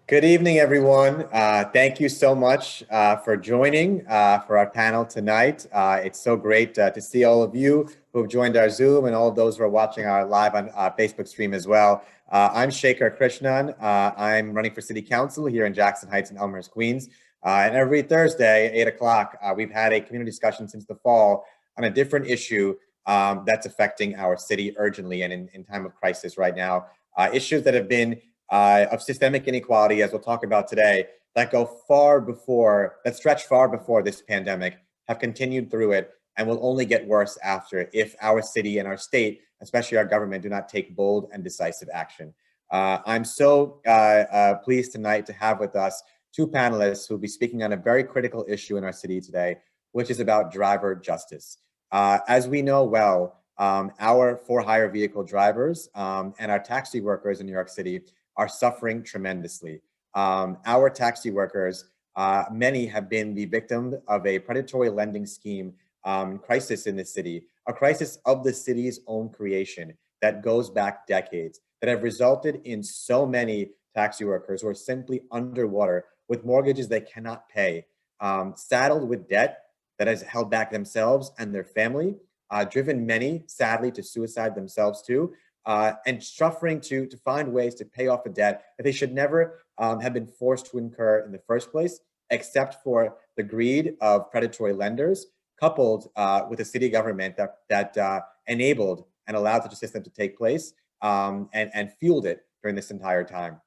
Good evening, everyone. Thank you so much for joining for our panel tonight. It's so great to see all of you who have joined our Zoom and all of those who are watching our live on Facebook stream as well. I'm Shekhar Krishnan. I'm running for City Council here in Jackson Heights and Elmhurst, Queens. And every Thursday, 8 o'clock, we've had a community discussion since the fall on a different issue that's affecting our city urgently and in time of crisis right now. Issues that have been of systemic inequality, as we'll talk about today, that stretch far before this pandemic, have continued through it, and will only get worse after if our city and our state, especially our government, do not take bold and decisive action. I'm so pleased tonight to have with us two panelists who will be speaking on a very critical issue in our city today, which is about driver justice. As we know well, our for-hire vehicle drivers and our taxi workers in New York City are suffering tremendously. Our taxi workers, many have been the victim of a predatory lending scheme crisis in the city, a crisis of the city's own creation that goes back decades, that have resulted in so many taxi workers who are simply underwater with mortgages they cannot pay, saddled with debt that has held back themselves and their family, driven many, sadly, to suicide themselves too, and suffering to find ways to pay off a debt that they should never have been forced to incur in the first place, except for the greed of predatory lenders, coupled with a city government that enabled and allowed such a system to take place and fueled it during this entire time.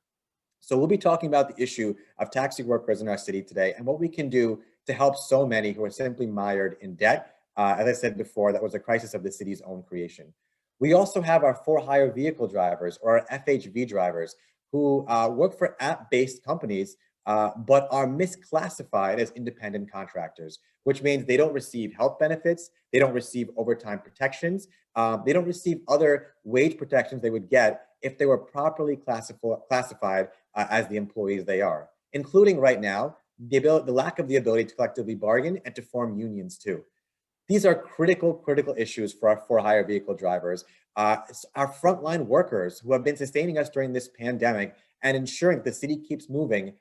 So we'll be talking about the issue of taxi workers in our city today and what we can do to help so many who are simply mired in debt. As I said before, that was a crisis of the city's own creation. We also have our for-hire vehicle drivers, or our FHV drivers, who work for app-based companies, but are misclassified as independent contractors, which means they don't receive health benefits, they don't receive overtime protections, they don't receive other wage protections they would get if they were properly classified as the employees they are, including right now, the lack of the ability to collectively bargain and to form unions too. These are critical issues for our for-hire vehicle drivers, our frontline workers who have been sustaining us during this pandemic and ensuring that the city keeps moving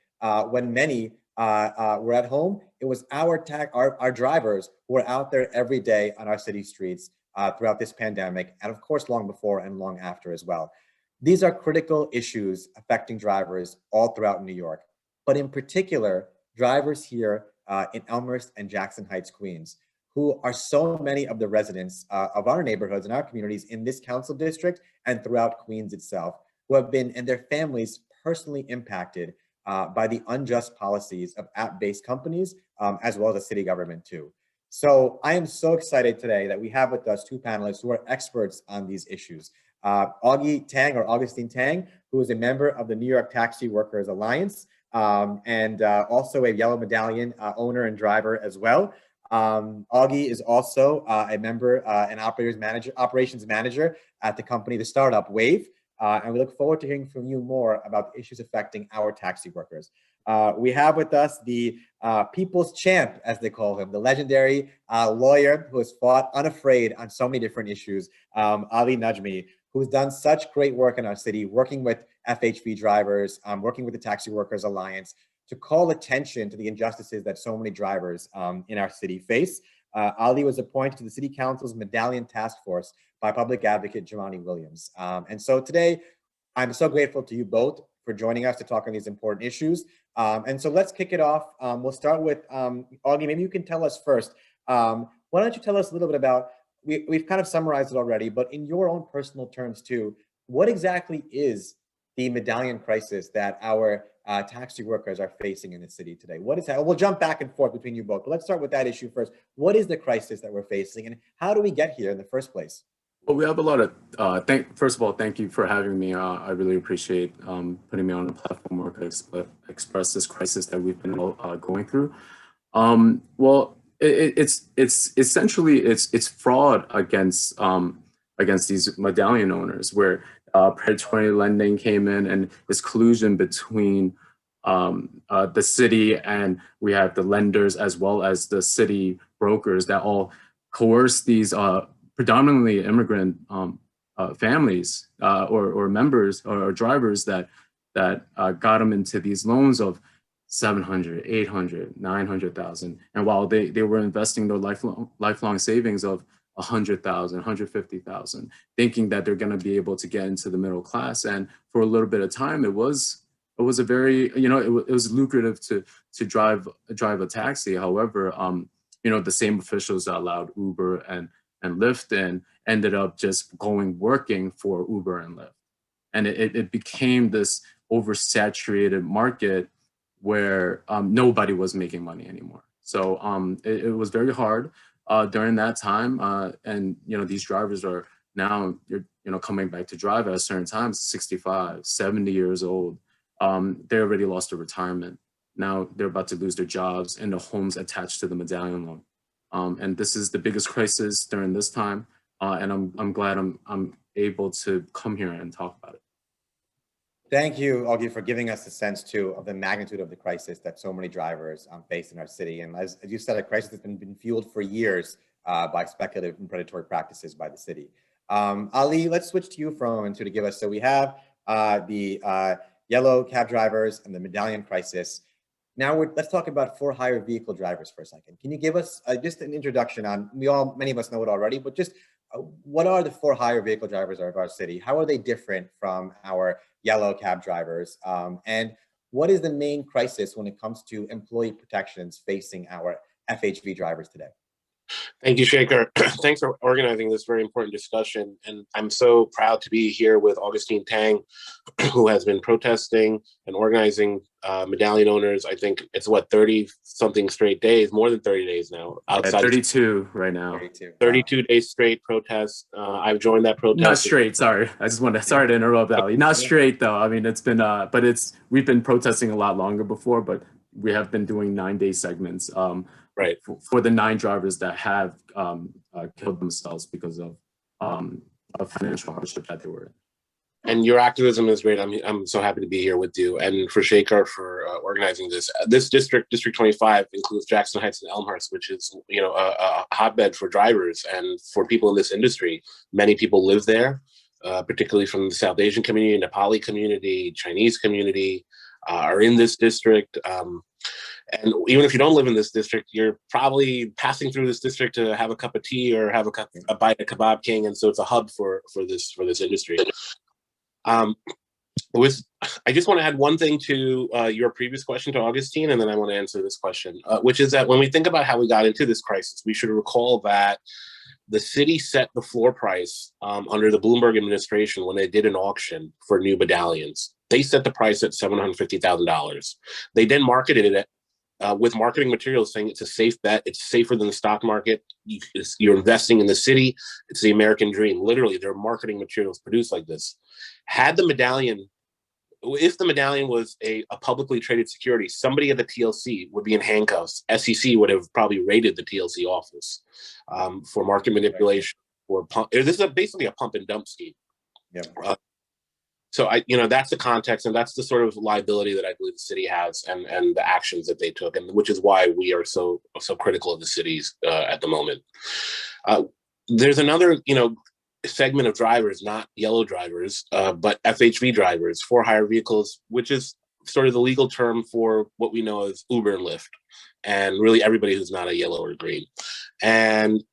when many were at home. It was our drivers who were out there every day on our city streets throughout this pandemic, and of course, long before and long after as well. These are critical issues affecting drivers all throughout New York, but in particular, drivers here in Elmhurst and Jackson Heights, Queens, who are so many of the residents of our neighborhoods and our communities in this council district and throughout Queens itself, who have been, and their families, personally impacted by the unjust policies of app-based companies, as well as the city government too. So I am so excited today that we have with us two panelists who are experts on these issues. Augie Tang, or Augustine Tang, who is a member of the New York Taxi Workers Alliance, and also a Yellow Medallion owner and driver as well. Augie is also a member and operations manager at the company, the startup Wave, and we look forward to hearing from you more about the issues affecting our taxi workers. We have with us the people's champ, as they call him, the legendary lawyer who has fought unafraid on so many different issues, Ali Najmi, who's done such great work in our city, working with FHV drivers, working with the Taxi Workers Alliance, to call attention to the injustices that so many drivers in our city face. Ali was appointed to the City Council's Medallion Task Force by public advocate Jamani Williams. And so today, I'm so grateful to you both for joining us to talk on these important issues. And so let's kick it off. We'll start with Augie. Maybe you can tell us first. Why don't you tell us a little bit about, we've kind of summarized it already, but in your own personal terms too, what exactly is the medallion crisis that our taxi workers are facing in the city today? What is that? We'll jump back and forth between you both, but let's start with that issue first. What is the crisis that we're facing, and how do we get here in the first place? Well, we have a lot of, first of all, thank you for having me. I really appreciate putting me on the platform where I could express this crisis that we've been going through. Well, it's essentially, it's fraud against these medallion owners, where predatory lending came in, and this collusion between the city, and we have the lenders as well as the city brokers that all coerce these predominantly immigrant families or members or drivers that that got them into these loans of 700, 800, 900,000. And while they were investing their lifelong savings of 100,000, 150,000, thinking that they're going to be able to get into the middle class. And for a little bit of time, it was a very, it was lucrative to drive a taxi. However, the same officials that allowed Uber and Lyft in ended up just working for Uber and Lyft. And it became this oversaturated market where nobody was making money anymore. So it was very hard during that time. And, these drivers are now, coming back to drive at a certain time, 65, 70 years old. They already lost their retirement. Now they're about to lose their jobs and the homes attached to the medallion loan. And this is the biggest crisis during this time. And I'm glad I'm able to come here and talk about it. Thank you, Augie, for giving us a sense too of the magnitude of the crisis that so many drivers face in our city. And as you said, a crisis that's been fueled for years by speculative and predatory practices by the city. Ali, let's switch to you for a moment to give us. So we have the yellow cab drivers and the medallion crisis. Now let's talk about for-hire vehicle drivers for a second. Can you give us just an introduction on? Many of us know it already, but just what are the for-hire vehicle drivers of our city? How are they different from our yellow cab drivers? And what is the main crisis when it comes to employee protections facing our FHV drivers today? Thank you, Shaker. Thanks for organizing this very important discussion. And I'm so proud to be here with Augustine Tang, who has been protesting and organizing medallion owners. I think it's 30-something straight days, more than 30 days now. Outside 32 right now. 32 days straight protest. I've joined that protest. Not straight, sorry. I just wanted sorry to interrupt, Ali. Not straight though. I mean, it's been, we've been protesting a lot longer before, but we have been doing 9-day segments. Right. For the 9 drivers that have killed themselves because of financial hardship that they were in. And your activism is great. I'm so happy to be here with you, and for Shaker for organizing this. This district 25, includes Jackson Heights and Elmhurst, which is a hotbed for drivers and for people in this industry. Many people live there, particularly from the South Asian community, Nepali community, Chinese community, are in this district. And even if you don't live in this district, you're probably passing through this district to have a cup of tea or have a bite at Kebab King, and so it's a hub for this industry. I just want to add one thing to your previous question to Augustine, and then I want to answer this question, which is that when we think about how we got into this crisis, we should recall that the city set the floor price under the Bloomberg administration when they did an auction for new medallions. They set the price at $750,000. They then marketed it with marketing materials saying it's a safe bet, it's safer than the stock market, you're investing in the city, it's the American dream. Literally, there are marketing materials produced like this. If the medallion was a publicly traded security, somebody at the TLC would be in handcuffs. SEC would have probably raided the TLC office for market manipulation. This is basically a pump and dump scheme. Yeah. So that's the context, and that's the sort of liability that I believe the city has, and the actions that they took, and which is why we are so critical of the cities at the moment. There's another segment of drivers, not yellow drivers, but FHV drivers, for hire vehicles, which is sort of the legal term for what we know as Uber and Lyft, and really everybody who's not a yellow or green. And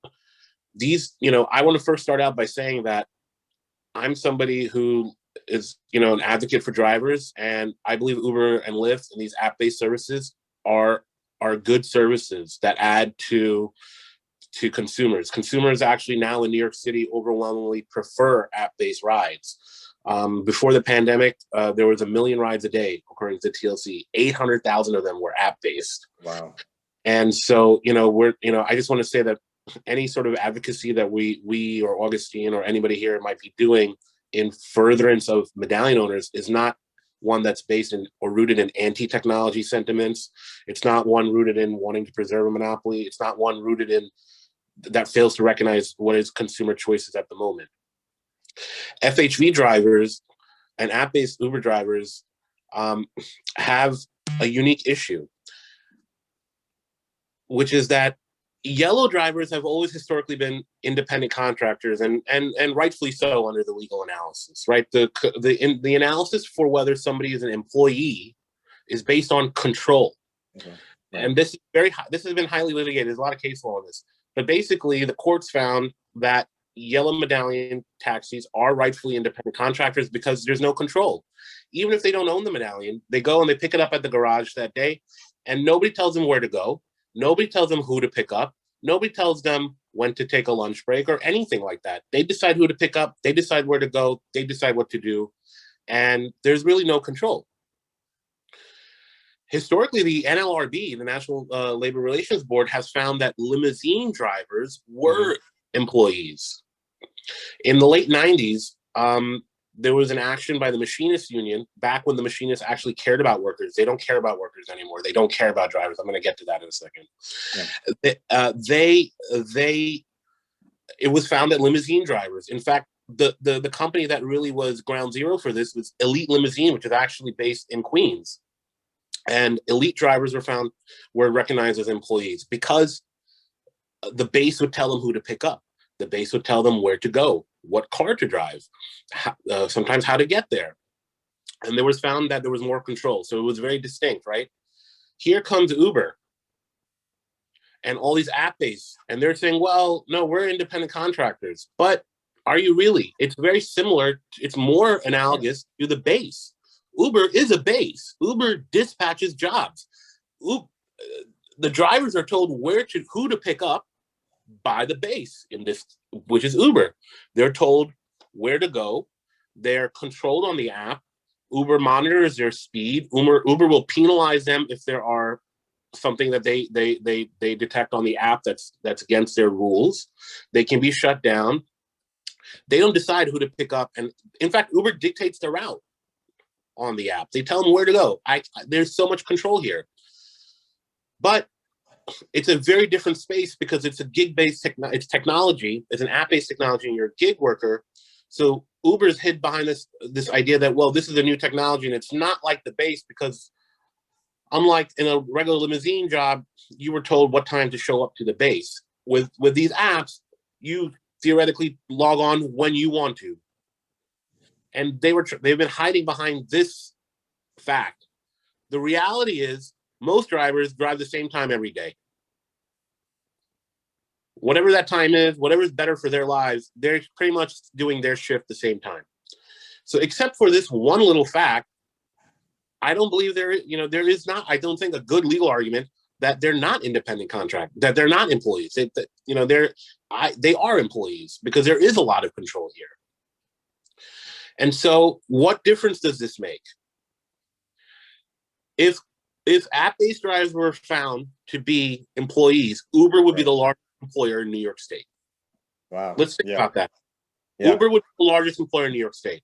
these, I want to first start out by saying that I'm somebody who is, an advocate for drivers, and I believe Uber and Lyft and these app-based services are good services that add to consumers. Consumers actually now in New York City overwhelmingly prefer app-based rides. Before the pandemic, there was 1 million rides a day, according to TLC. 800,000 of them were app-based. Wow. And so, I just want to say that any sort of advocacy that we or Augustine or anybody here might be doing in furtherance of medallion owners is not one that's based in or rooted in anti-technology sentiments. It's not one rooted in wanting to preserve a monopoly. It's not one rooted in that fails to recognize what is consumer choices at the moment. FHV drivers and app-based Uber drivers have a unique issue, which is that yellow drivers have always historically been independent contractors, and rightfully so under the legal analysis, right? The analysis for whether somebody is an employee is based on control. Okay. Right. And this has been highly litigated. There's a lot of case law on this. But basically, the courts found that yellow medallion taxis are rightfully independent contractors because there's no control. Even if they don't own the medallion, they go and they pick it up at the garage that day, and nobody tells them where to go. Nobody tells them who to pick up. Nobody tells them when to take a lunch break or anything like that. They decide who to pick up. They decide where to go. They decide what to do. And there's really no control. Historically, the NLRB, the National Labor Relations Board, has found that limousine drivers were employees. In the late 90s, there was an action by the machinists union back when the machinists actually cared about workers. They don't care about workers anymore. They don't care about drivers. I'm going to get to that in a second. Yeah. It was found that limousine drivers, in fact, the company that really was ground zero for this was Elite Limousine, which is actually based in Queens. And elite drivers were recognized as employees because the base would tell them who to pick up. The base would tell them where to go, what car to drive, sometimes how to get there. And there was found that there was more control. So it was very distinct, right? Here comes Uber and all these app-based, and they're saying, well, no, we're independent contractors. But are you really? It's very similar. It's more analogous to the base. Uber is a base. Uber dispatches jobs. The drivers are told who to pick up by the base in this, which is Uber. They're told where to go. They're controlled on the app. Uber monitors their speed. Uber will penalize them if there are something that they detect on the app that's against their rules. They can be shut down. They don't decide who to pick up, and in fact, Uber dictates the route on the app. They tell them where to go. There's so much control here. But it's a very different space because it's a gig-based technology. It's an app-based technology and you're a gig worker. So Uber's hid behind this idea that, well, this is a new technology and it's not like the base because unlike in a regular limousine job, you were told what time to show up to the base. With these apps, you theoretically log on when you want to. And they've been hiding behind this fact. The reality is most drivers drive the same time every day. Whatever that time is, whatever is better for their lives, they're pretty much doing their shift the same time. So except for this one little fact, I don't believe there is not, I don't think a good legal argument that they're not independent contract, that they're not employees. They are employees because there is a lot of control here. And so what difference does this make? If app-based drivers were found to be employees, Uber would be the largest employer in New York State. Wow. Let's think about that. Yeah. Uber would be the largest employer in New York State.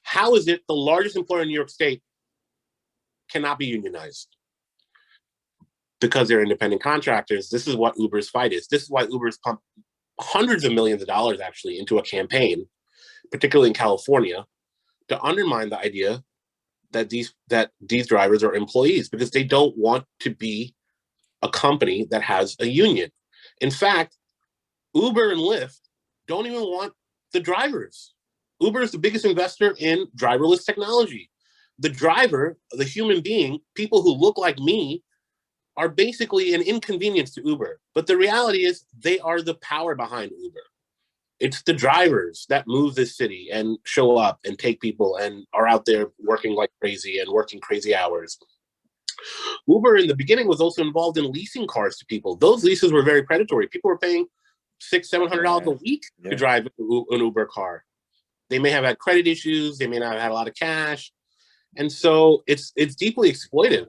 How is it the largest employer in New York State cannot be unionized? Because they're independent contractors. This is what Uber's fight is. This is why Uber's pumped hundreds of millions of dollars actually into a campaign, particularly in California, to undermine the idea that these drivers are employees because they don't want to be a company that has a union. In fact, Uber and Lyft don't even want the drivers. Uber is the biggest investor in driverless technology. The driver, the human being, people who look like me, are basically an inconvenience to Uber. But the reality is they are the power behind Uber. It's the drivers that move this city and show up and take people and are out there working like crazy and working crazy hours. Uber in the beginning was also involved in leasing cars to people. Those leases were very predatory. People were paying $600-700 a week to drive an Uber car. They may have had credit issues. They may not have had a lot of cash. And so it's deeply exploitive.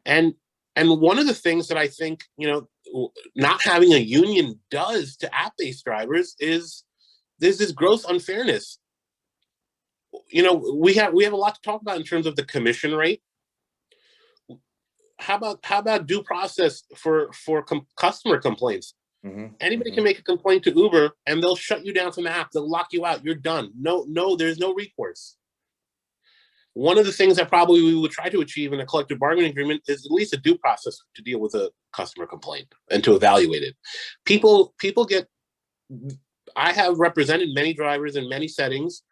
And one of the things that I think, not having a union does to app-based drivers is there's this gross unfairness. We have a lot to talk about in terms of the commission rate. How about due process for customer complaints? Mm-hmm. Anybody can make a complaint to Uber and they'll shut you down from the app. They'll lock you out. You're done. No, there's no recourse. one of the things that probably we would try to achieve in a collective bargaining agreement is at least a due process to deal with a customer complaint and to evaluate it. People get, I have represented many drivers in many settings.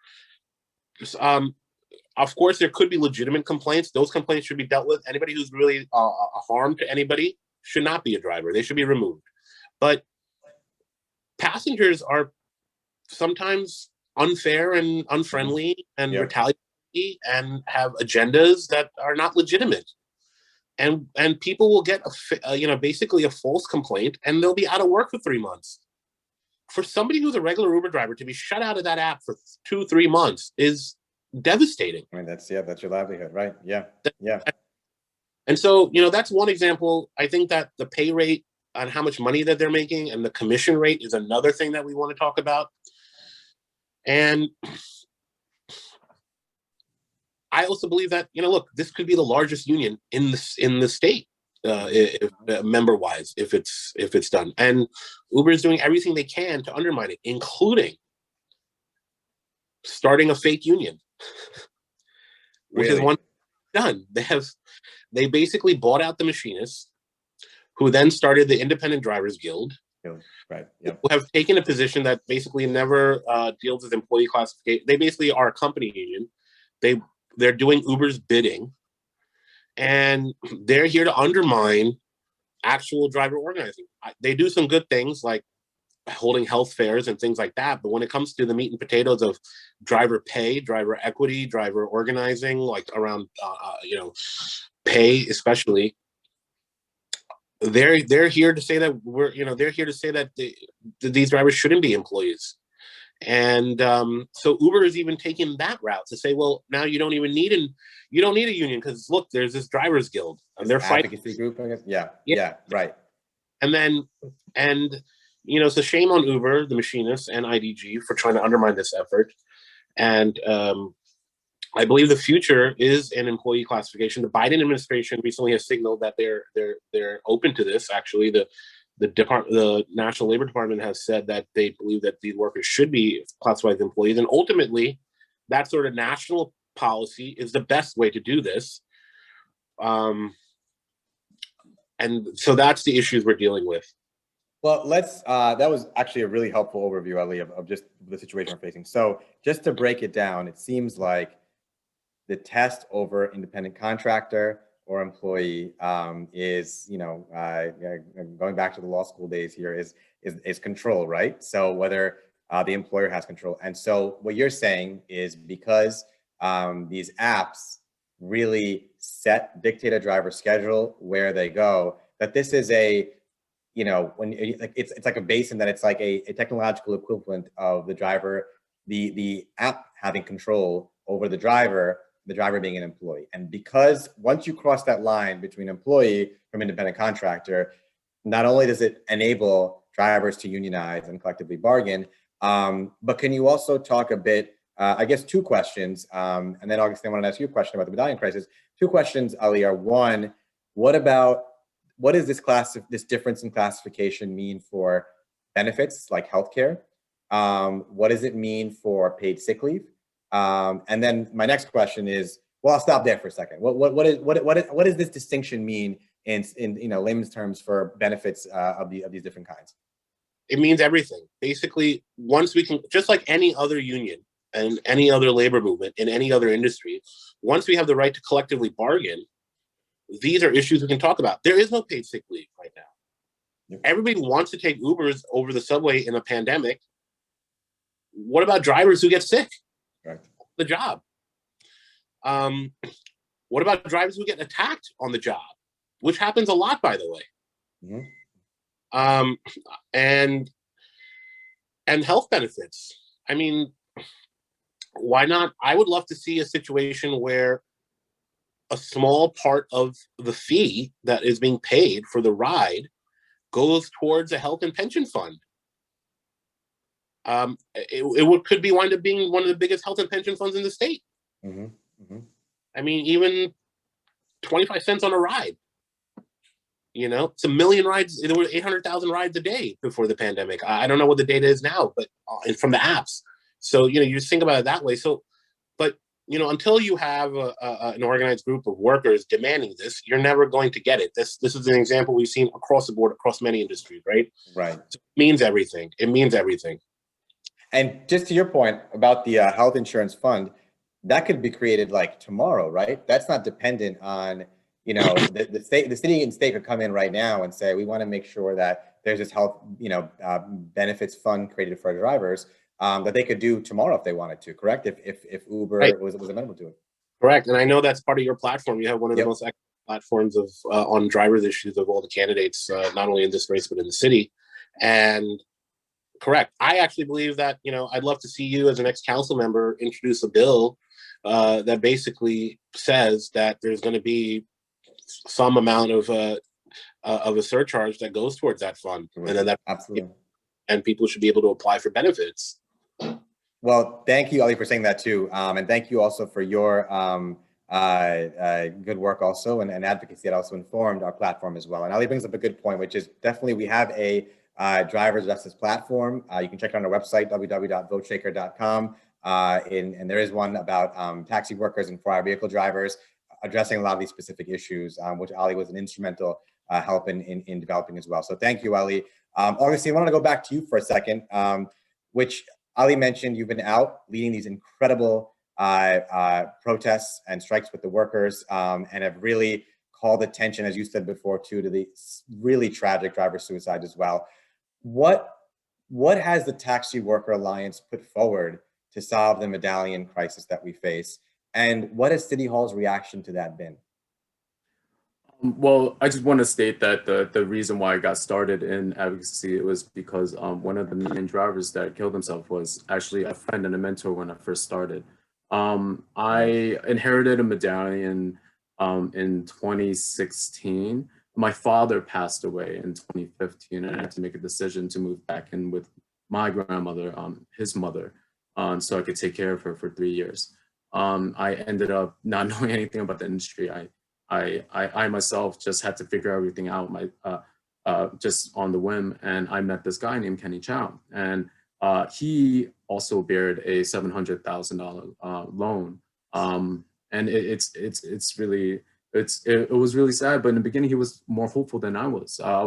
Of course, there could be legitimate complaints. Those complaints should be dealt with. Anybody who's really a harm to anybody should not be a driver. They should be removed. But passengers are sometimes unfair and unfriendly and retaliatory and have agendas that are not legitimate. And people will get basically a false complaint, and they'll be out of work for 3 months. For somebody who's a regular Uber driver to be shut out of that app for 2-3 months is devastating. I mean, that's your livelihood, right? Yeah. And so, that's one example. I think that the pay rate on how much money that they're making and the commission rate is another thing that we want to talk about. And I also believe that, look, this could be the largest union in the state, member wise, if it's done. And Uber is doing everything they can to undermine it, including starting a fake union, which is one done. They basically bought out the machinists, who then started the Independent Drivers Guild. Right. Yep. Who have taken a position that basically never deals with employee classification. They basically are a company union. They're doing Uber's bidding, and they're here to undermine actual driver organizing. They do some good things like holding health fairs and things like that, but when it comes to the meat and potatoes of driver pay, driver equity, driver organizing, like around pay especially, they're here to say that these drivers shouldn't be employees. And so Uber is even taking that route to say, well, now you don't need a union because look, there's this drivers guild and they're fighting group, I guess. Yeah, right. So shame on Uber, the machinists, and IDG for trying to undermine this effort. And I believe the future is in employee classification. The Biden administration recently has signaled that they're open to this. Actually, the National Labor Department has said that they believe that these workers should be classified as employees, and ultimately, that sort of national policy is the best way to do this. And so that's the issues we're dealing with. Well, that was actually a really helpful overview, Ali, of just the situation we're facing. So just to break it down, it seems like the test over independent contractor or employee is, going back to the law school days here, is control, right? So whether the employer has control. And so what you're saying is because these apps really dictate a driver's schedule, where they go, that this is it's like a basin, that it's like a technological equivalent of the driver, the app having control over the driver being an employee. And because once you cross that line between employee from independent contractor, not only does it enable drivers to unionize and collectively bargain, but can you also talk a bit, I guess 2 questions, and then Augustine, I want to ask you a question about the medallion crisis. 2 questions, Ali, are: one, what does this difference in classification mean for benefits like healthcare? What does it mean for paid sick leave? And then my next question is, well, I'll stop there for a second. What does this distinction mean in layman's terms for benefits of these different kinds? It means everything. Basically, once we can, just like any other union and any other labor movement in any other industry, once we have the right to collectively bargain, these are issues we can talk about. There is no paid sick leave right now. Yep. Everybody wants to take Ubers over the subway in a pandemic. What about drivers who get sick? Right. The job. What about drivers who get attacked on the job, which happens a lot, by the way. Mm-hmm. And health benefits. I mean, why not? I would love to see a situation where a small part of the fee that is being paid for the ride goes towards a health and pension fund. It could be wind up being one of the biggest health and pension funds in the state. Mm-hmm. Mm-hmm. I mean, even 25 cents on a ride. It's 1 million rides. There were 800,000 rides a day before the pandemic. I don't know what the data is now, but from the apps. So, you just think about it that way. So, but until you have an organized group of workers demanding this, you're never going to get it. This is an example we've seen across the board, across many industries, right? Right. So it means everything. It means everything. And just to your point about the health insurance fund, that could be created like tomorrow, right? That's not dependent on, the city and state could come in right now and say, we want to make sure that there's this health, benefits fund created for drivers that they could do tomorrow if they wanted to, correct? If Uber Right. was amenable to it. Correct. And I know that's part of your platform. You have one of the Yep. most excellent platforms of on drivers issues of all the candidates, not only in this race, but in the city. And correct. I actually believe that, I'd love to see you as an ex-council member introduce a bill that basically says that there's going to be some amount of a surcharge that goes towards that fund. Right. And then that Absolutely. and people should be able to apply for benefits. Well, thank you, Ali, for saying that too. And thank you also for your good work also and advocacy that also informed our platform as well. And Ali brings up a good point, which is definitely we have a driver's justice platform. You can check it on our website, www.voteshaker.com. And there is one about taxi workers and for our vehicle drivers addressing a lot of these specific issues, which Ali was an instrumental help in developing as well. So thank you, Ali. Augustine, I want to go back to you for a second, which Ali mentioned you've been out leading these incredible protests and strikes with the workers and have really called attention, as you said before, too, to the really tragic driver suicide as well. What has the Taxi Worker Alliance put forward to solve the medallion crisis that we face? And what has City Hall's reaction to that been? Well, I just want to state that the reason why I got started in advocacy was because one of the main drivers that killed himself was actually a friend and a mentor when I first started. I inherited a medallion in 2016. My father passed away in 2015, and I had to make a decision to move back in with my grandmother, his mother, so I could take care of her for 3 years. I ended up not knowing anything about the industry. I myself just had to figure everything out just on the whim, and I met this guy named Kenny Chow, and he also bared a $700,000 loan, and it was really sad. But in the beginning, he was more hopeful than I was. I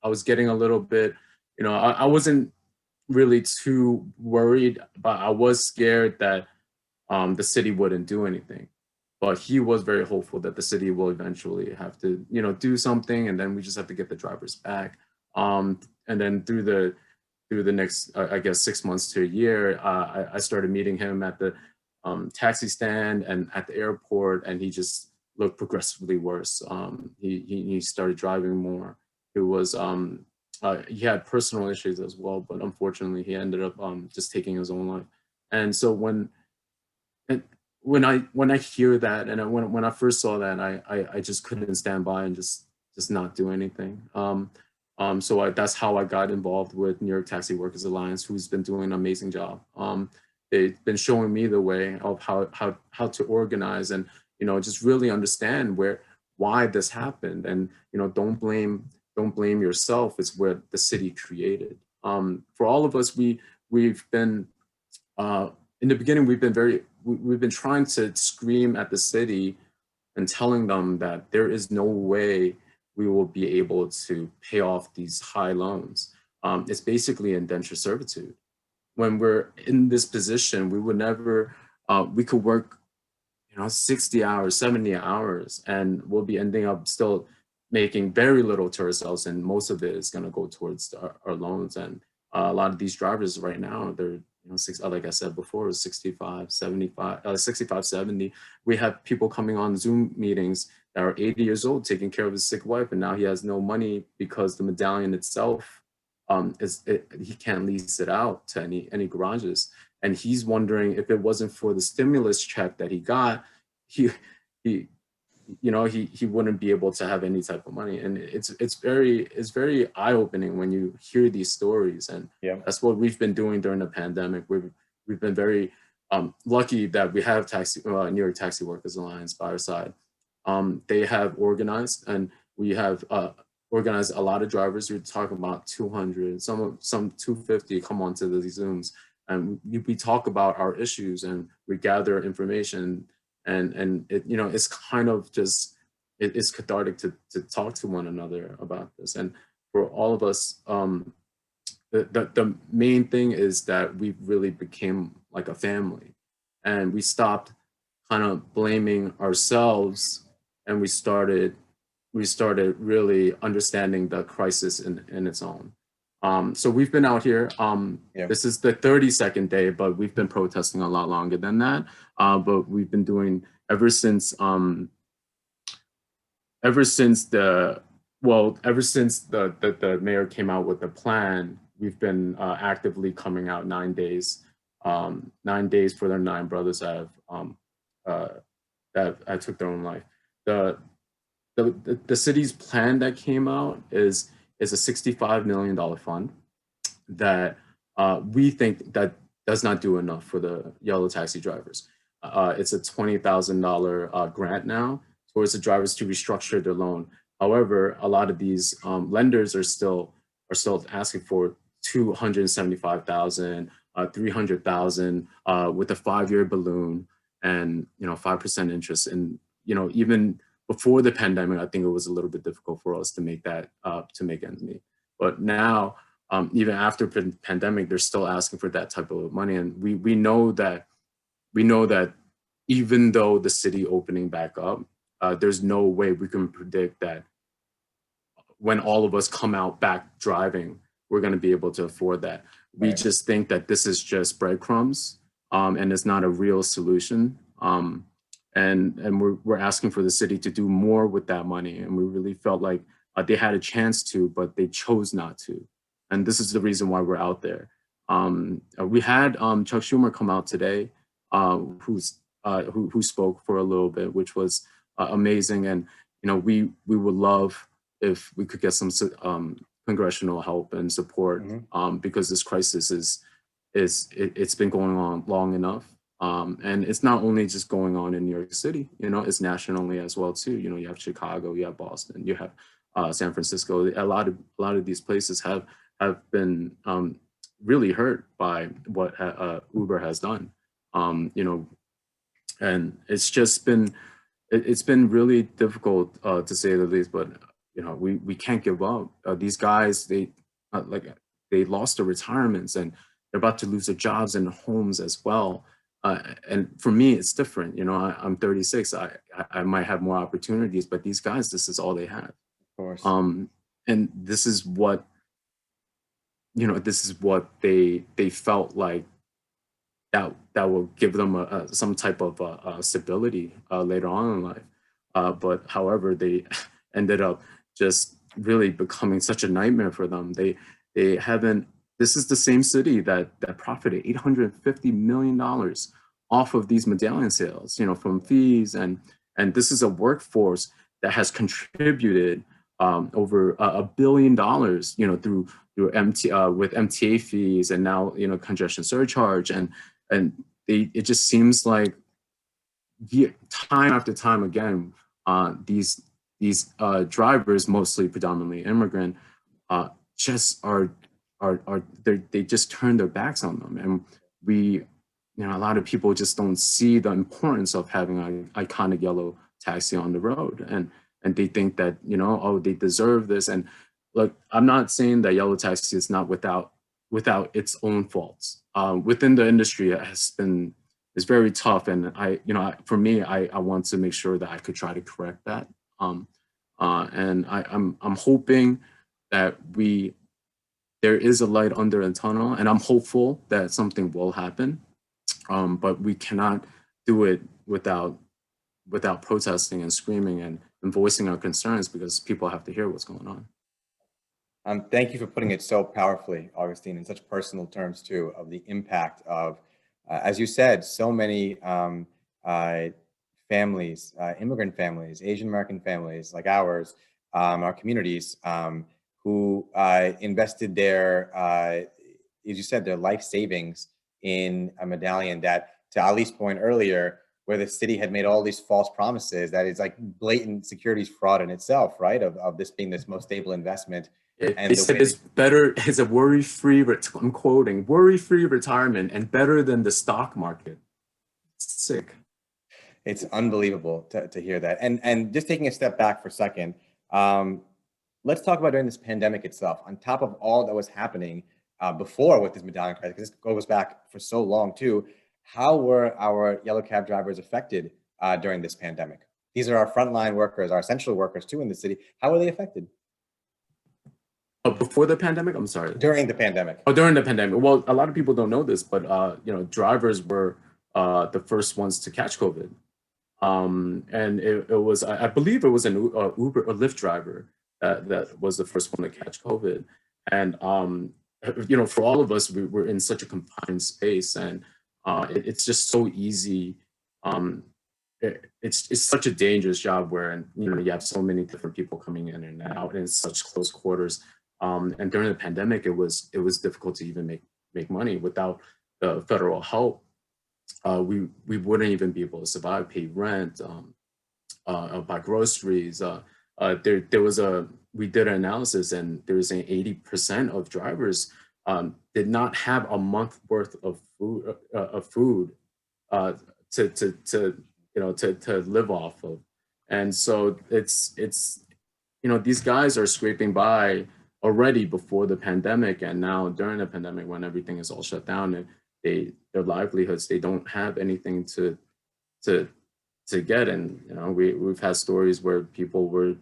was getting a little bit, I wasn't really too worried, but I was scared that the city wouldn't do anything. But he was very hopeful that the city will eventually have to, do something, and then we just have to get the drivers back. And then through the next, I guess, 6 months to a year, I started meeting him at the taxi stand and at the airport, and he just looked progressively worse. He started driving more. It was he had personal issues as well, but unfortunately, he ended up just taking his own life. And so when I hear that, and when I first saw that, I just couldn't stand by and just not do anything. So that's how I got involved with New York Taxi Workers Alliance, who's been doing an amazing job. They've been showing me the way of how to organize and just really understand why this happened, and don't blame yourself. It's what the city created. For all of us, we've been in the beginning, we've been trying to scream at the city and telling them that there is no way we will be able to pay off these high loans. It's basically indentured servitude. When we're in this position, we would never, we could work 60 hours, 70 hours, and we'll be ending up still making very little to ourselves, and most of it is going to go towards our loans. And a lot of these drivers right now, they're like I said before, 65, 70. We have people coming on Zoom meetings that are 80 years old taking care of his sick wife, and now he has no money because the medallion itself, he can't lease it out to any garages. And he's wondering if it wasn't for the stimulus check that he got, he wouldn't be able to have any type of money. And it's very eye-opening when you hear these stories. And that's what we've been doing during the pandemic. We've been very lucky that we have New York Taxi Workers Alliance by our side. They have organized, and we have organized a lot of drivers. We're talking about 200, some 250 come onto the Zooms. and we talk about our issues and we gather information, and it, you know, it's kind of just, it's cathartic to talk to one another about this. And for all of us, the main thing is that we really became like a family, and we stopped kind of blaming ourselves, and we started really understanding the crisis in its own. So we've been out here. Yeah. This is the 32nd day, but we've been protesting a lot longer than that. But we've been doing ever since the mayor came out with the plan. We've been actively coming out 9 days. 9 days for their 9 brothers that took their own life. The city's plan that came out is a $65 million fund that we think that does not do enough for the yellow taxi drivers. It's a $20,000 grant now towards the drivers to restructure their loan. However, a lot of these lenders are still asking for $275,000, $300,000 with a 5-year balloon, and 5% interest. And even before the pandemic, I think it was a little bit difficult for us to make that to make ends meet. But now, even after the pandemic, they're still asking for that type of money. And we know that even though the city opening back up, there's no way we can predict that when all of us come out back driving, we're going to be able to afford that. We just think that this is just breadcrumbs, and it's not a real solution. And we're asking for the city to do more with that money. And we really felt like they had a chance to, but they chose not to. And this is the reason why we're out there. We had Chuck Schumer come out today, who spoke for a little bit, which was amazing. And we would love if we could get some congressional help and support, because this crisis it's been going on long enough. And it's not only just going on in New York City, it's nationally as well too. You have Chicago, you have Boston, you have San Francisco. A lot of these places have been really hurt by what Uber has done. And it's just been really difficult to say the least. But we can't give up. These guys, they lost their retirements, and they're about to lose their jobs and homes as well. And for me, it's different. I'm 36. I might have more opportunities, but these guys, this is all they have. Of course. And this is what they felt like that will give them some type of stability later on in life. But however, they ended up just really becoming such a nightmare for them. They haven't. This is the same city that profited $850 million off of these medallion sales, from fees, and this is a workforce that has contributed over $1 billion, through with MTA fees, and now congestion surcharge, and it just seems like time after time again, these drivers, mostly predominantly immigrant, just they just turn their backs on them. And a lot of people just don't see the importance of having an iconic yellow taxi on the road, and they think that they deserve this. And look, I'm not saying that yellow taxi is not without its own faults. Within the industry, it's very tough, and for me, I want to make sure that I could try to correct that. And I'm hoping that there is a light under the tunnel, and I'm hopeful that something will happen. But we cannot do it without protesting and screaming and voicing our concerns, because people have to hear what's going on. Thank you for putting it so powerfully, Augustine, in such personal terms too, of the impact of, as you said, so many families, immigrant families, Asian American families like ours, our communities, who invested their, as you said, their life savings in a medallion that, to Ali's point earlier, where the city had made all these false promises, that is like blatant securities fraud in itself, right? Of this being this most stable investment And They said it's better, it's a worry-free, I'm quoting, worry-free retirement and better than the stock market. It's sick. It's unbelievable to hear that. And just taking a step back for a second, let's talk about during this pandemic itself, on top of all that was happening before with this medallion crisis, because this goes back for so long too. How were our yellow cab drivers affected during this pandemic? These are our frontline workers, our essential workers too in the city. How were they affected? Before the pandemic? I'm sorry. During the pandemic. Oh, during the pandemic. Well, a lot of people don't know this, but drivers were the first ones to catch COVID. And it was, I believe it was an Uber or Lyft driver that was the first one to catch COVID. And, for all of us, we were in such a confined space, and it's just so easy. It's such a dangerous job where, you have so many different people coming in and out in such close quarters. And during the pandemic, it was difficult to even make money without the federal help. We wouldn't even be able to survive, pay rent, buy groceries. We did an analysis, and there was an 80% of drivers did not have a month worth of food to live off of. And so it's these guys are scraping by already before the pandemic, and now during the pandemic, when everything is all shut down, and their livelihoods, they don't have anything to get. And we've had stories where people were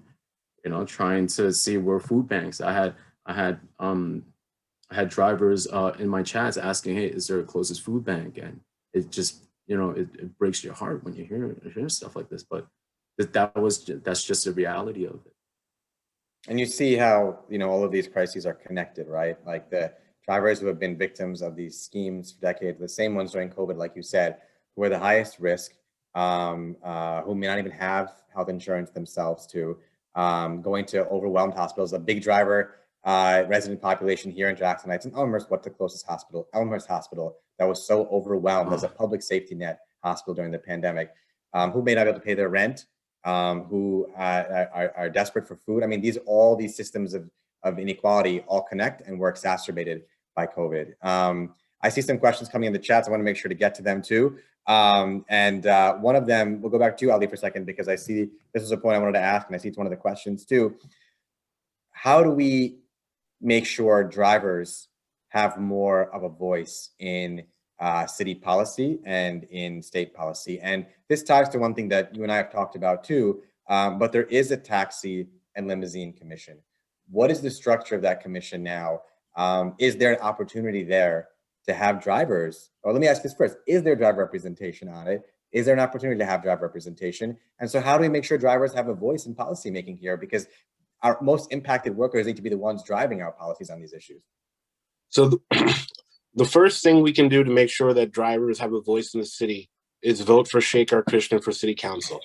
trying to see where food banks. I had drivers in my chats asking, hey, is there a closest food bank? And it just it breaks your heart when you hear stuff like this, but that's just the reality of it. And you see how all of these crises are connected, right? Like the drivers who have been victims of these schemes for decades, the same ones during COVID, like you said, who are the highest risk, who may not even have health insurance themselves, to going to overwhelmed hospitals. A big driver resident population here in Jackson Heights and Elmhurst. What's the closest hospital? Elmhurst Hospital, that was so overwhelmed as a public safety net hospital during the pandemic, who may not be able to pay their rent, who are desperate for food. I mean, all these systems of inequality all connect and were exacerbated by COVID. I see some questions coming in the chats. I want to make sure to get to them too. And one of them, we'll go back to you, Ali, for a second, because I see this is a point I wanted to ask, and I see it's one of the questions too. How do we make sure drivers have more of a voice in city policy and in state policy? And this ties to one thing that you and I have talked about too, but there is a taxi and limousine commission. What is the structure of that commission now? Is there an opportunity there to have drivers, or let me ask this first, is there driver representation on it? Is there an opportunity to have driver representation? And so how do we make sure drivers have a voice in policymaking here? Because our most impacted workers need to be the ones driving our policies on these issues. So the first thing we can do to make sure that drivers have a voice in the city is vote for Shekhar Krishnan for city council.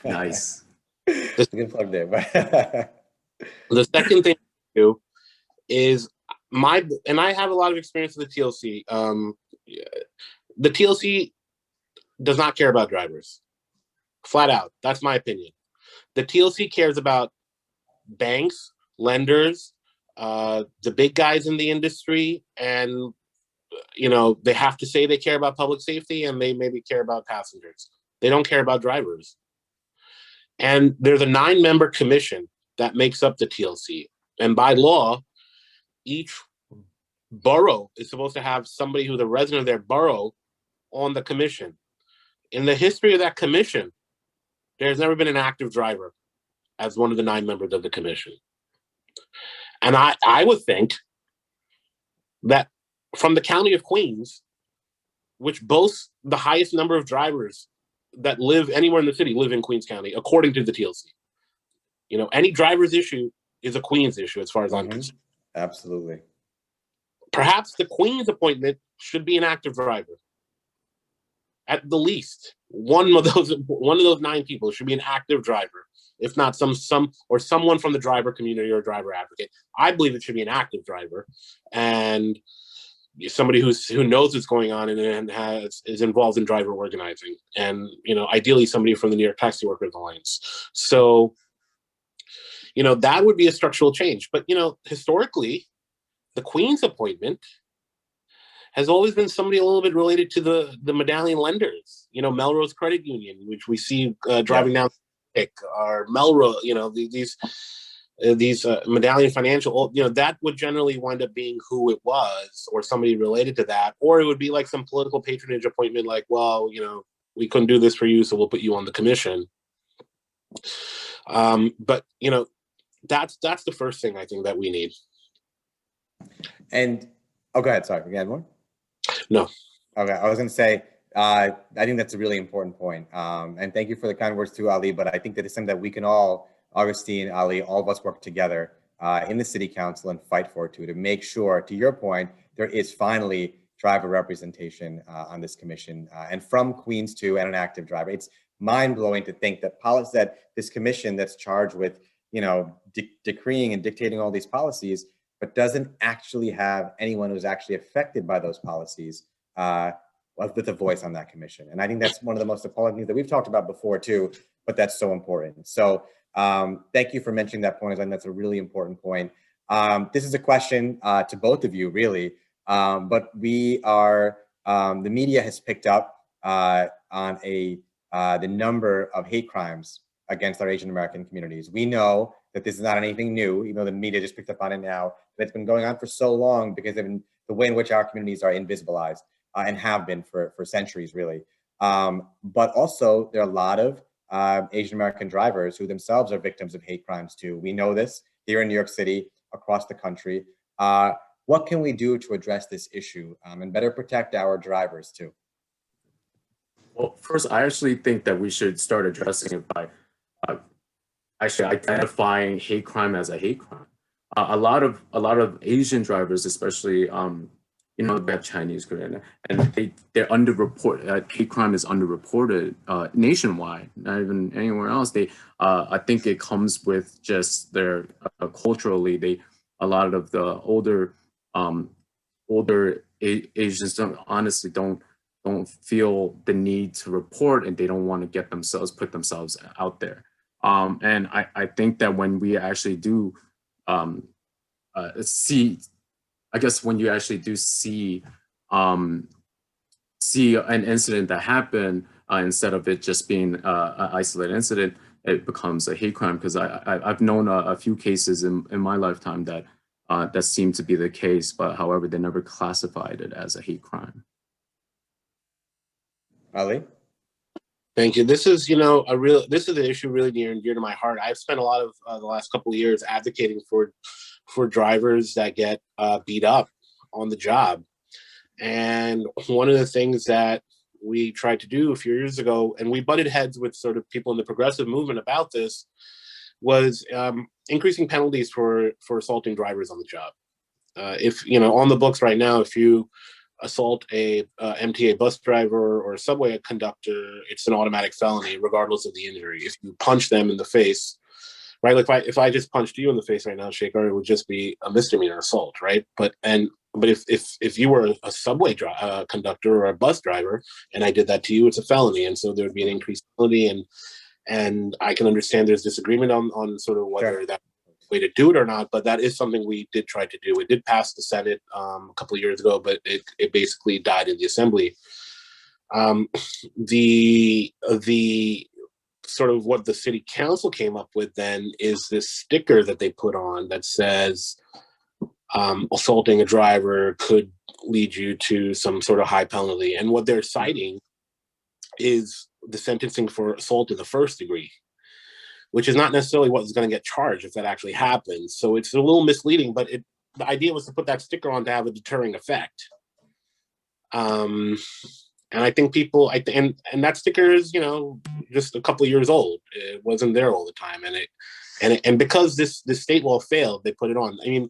Nice. Good plug there. The second thing to do is and I have a lot of experience with the TLC. The TLC does not care about drivers, flat out. That's my opinion. The TLC cares about banks, lenders, the big guys in the industry, and they have to say they care about public safety, and they maybe care about passengers. They don't care about drivers. And there's a 9-member commission that makes up the TLC, and by law, each borough is supposed to have somebody who's a resident of their borough on the commission. In the history of that commission, there's never been an active driver as one of the 9 members of the commission. And I would think that from the county of Queens, which boasts the highest number of drivers that live anywhere in the city, live in Queens County, according to the TLC. Any driver's issue is a Queens issue as far as I'm concerned. Absolutely. Perhaps the Queens appointment should be an active driver. At the least, one of those 9 people should be an active driver. If not someone from the driver community or driver advocate. I believe it should be an active driver and somebody who knows what's going on and is involved in driver organizing, and ideally somebody from the New York Taxi Workers Alliance. So that would be a structural change. But, historically, the Queen's appointment has always been somebody a little bit related to the medallion lenders, Melrose Credit Union, which we see driving down, or Melrose, these medallion financial, that would generally wind up being who it was, or somebody related to that, or it would be like some political patronage appointment, like, well, we couldn't do this for you, so we'll put you on the commission. But that's the first thing I think that we need. And go ahead. Sorry, you had more? No. Okay, I was going to say, I think that's a really important point. And thank you for the kind words too, Ali. But I think that it's something that we can all, Augustine, Ali, all of us work together in the city council and fight for to make sure, to your point, there is finally driver representation on this commission, and from Queens to and an active driver. It's mind-blowing to think that this commission that's charged with, decreeing and dictating all these policies, but doesn't actually have anyone who's actually affected by those policies with a voice on that commission. And I think that's one of the most appalling things that we've talked about before too, but that's so important. So thank you for mentioning that point. I think that's a really important point. This is a question to both of you, really, but we are, the media has picked up on the number of hate crimes against our Asian American communities. We know that this is not anything new, even though the media just picked up on it now, but it's been going on for so long because of the way in which our communities are invisibilized and have been for centuries, really. But also, there are a lot of Asian American drivers who themselves are victims of hate crimes too. We know this here in New York City, across the country. What can we do to address this issue and better protect our drivers too? Well, first, I actually think that we should start addressing it by actually identifying hate crime as a hate crime. A lot of Asian drivers, especially we have Chinese, Korean, and they're underreported. Hate crime is underreported nationwide, not even anywhere else. I think it comes with just their culturally. A lot of the older Asians don't feel the need to report, and they don't want to put themselves out there. And I think that when we actually do when you actually do see an incident that happened, instead of it just being an isolated incident, it becomes a hate crime. Because I've known a few cases in my lifetime that seemed to be the case, but however, they never classified it as a hate crime. Ali? Thank you. This is, this is an issue really near and dear to my heart. I've spent a lot of the last couple of years advocating for drivers that get beat up on the job. And one of the things that we tried to do a few years ago, and we butted heads with sort of people in the progressive movement about this, was increasing penalties for assaulting drivers on the job. If, on the books right now, if you assault a MTA bus driver or a subway conductor, it's an automatic felony regardless of the injury. If you punch them in the face, right? Like if I just punched you in the face right now, Shaker, it would just be a misdemeanor assault, right? But if you were a subway conductor or a bus driver and I did that to you, it's a felony, and so there would be an increased penalty. And I can understand there's disagreement on sort of whether that way to do it or not, but that is something we did try to do. It did pass the Senate a couple of years ago, but it basically died in the Assembly. The sort of what the city council came up with then is this sticker that they put on that says assaulting a driver could lead you to some sort of high penalty. And what they're citing is the sentencing for assault in the first degree, which is not necessarily what's going to get charged if that actually happens. So it's a little misleading, but the idea was to put that sticker on to have a deterring effect. And I think people, and that sticker is, just a couple of years old. It wasn't there all the time, and because this state law failed, they put it on. I mean,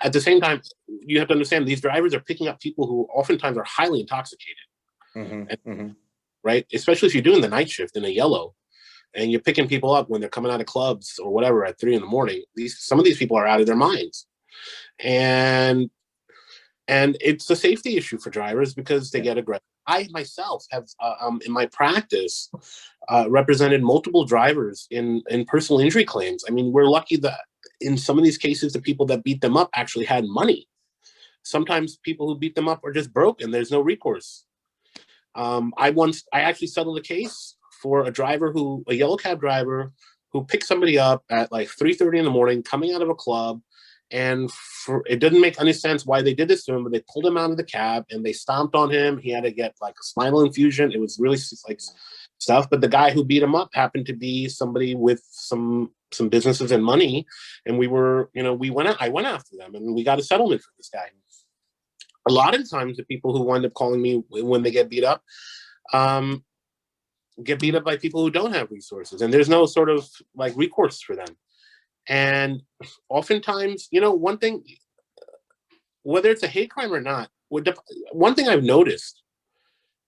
at the same time, you have to understand these drivers are picking up people who oftentimes are highly intoxicated, right? Especially if you're doing the night shift in a yellow, and you're picking people up when they're coming out of clubs or whatever at 3 a.m. Some of these people are out of their minds, and it's a safety issue for drivers because they get aggressive I myself have in my practice represented multiple drivers in personal injury claims. I mean, we're lucky that in some of these cases, the people that beat them up actually had money. Sometimes people who beat them up are just broke and there's no recourse. I actually settled a case for a yellow cab driver who picked somebody up at like 3:30 in the morning coming out of a club. And it didn't make any sense why they did this to him, but they pulled him out of the cab and they stomped on him. He had to get like a spinal infusion. It was really like stuff. But the guy who beat him up happened to be somebody with some businesses and money. And we were, I went after them and we got a settlement for this guy. A lot of times the people who wind up calling me when they get beat up by people who don't have resources, and there's no sort of like recourse for them. And oftentimes, one thing, whether it's a hate crime or not, one thing I've noticed,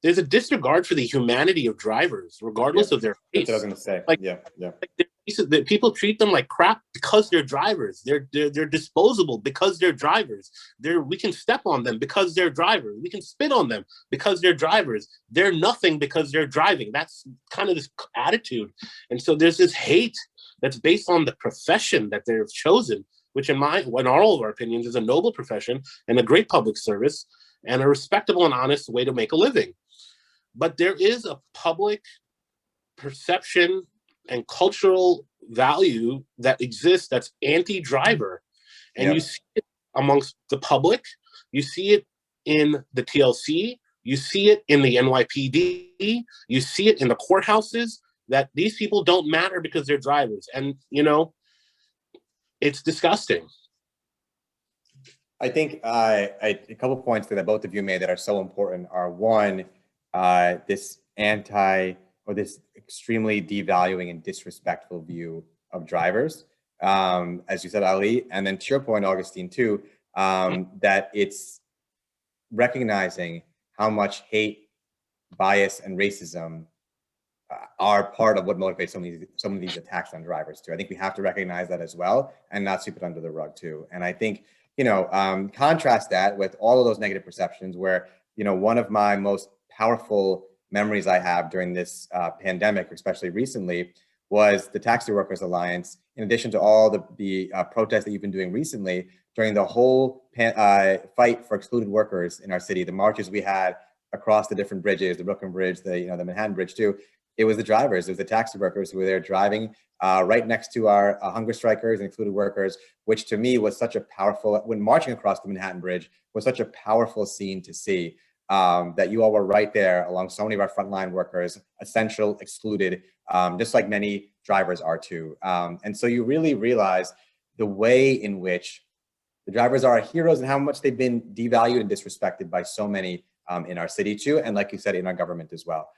there's a disregard for the humanity of drivers, regardless of their race. That's what I was going to say. Like, people treat them like crap because they're drivers. They're disposable because they're drivers. We can step on them because they're drivers. We can spit on them because they're drivers. They're nothing because they're driving. That's kind of this attitude. And so there's this hate that's based on the profession that they've chosen, which in all of our opinions is a noble profession and a great public service and a respectable and honest way to make a living. But there is a public perception and cultural value that exists that's anti-driver. And you see it amongst the public, you see it in the TLC, you see it in the NYPD, you see it in the courthouses, that these people don't matter because they're drivers. And, it's disgusting. I think a couple of points that both of you made that are so important are, one, this this extremely devaluing and disrespectful view of drivers, as you said, Ali, and then to your point, Augustine, too, that it's recognizing how much hate, bias, and racism are part of what motivates some of these attacks on drivers too. I think we have to recognize that as well and not sweep it under the rug too. And I think, contrast that with all of those negative perceptions where, one of my most powerful memories I have during this pandemic, especially recently, was the Taxi Workers Alliance. In addition to all the protests that you've been doing recently, during the whole fight for excluded workers in our city, the marches we had across the different bridges, the Brooklyn Bridge, the Manhattan Bridge too, it was the drivers, it was the taxi workers who were there driving right next to our hunger strikers and excluded workers, which to me was such a powerful, when marching across the Manhattan Bridge, was such a powerful scene to see, that you all were right there along so many of our frontline workers, essential, excluded, just like many drivers are too. And so you really realize the way in which the drivers are our heroes and how much they've been devalued and disrespected by so many in our city too, and like you said, in our government as well.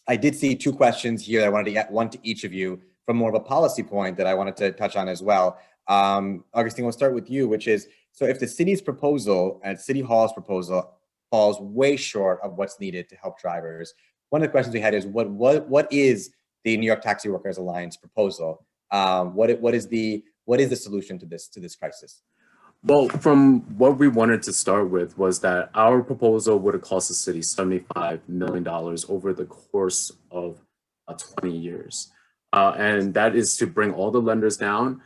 I did see two questions here that I wanted to get, one to each of you from more of a policy point that I wanted to touch on as well. Augustine, we'll start with you, which is, so if the city's proposal and City Hall's proposal falls way short of what's needed to help drivers, one of the questions we had is, what is the New York Taxi Workers Alliance proposal? What is the solution to this crisis? Well, from what we wanted to start with was that our proposal would have cost the city $75 million over the course of 20 years. And that is to bring all the lenders down,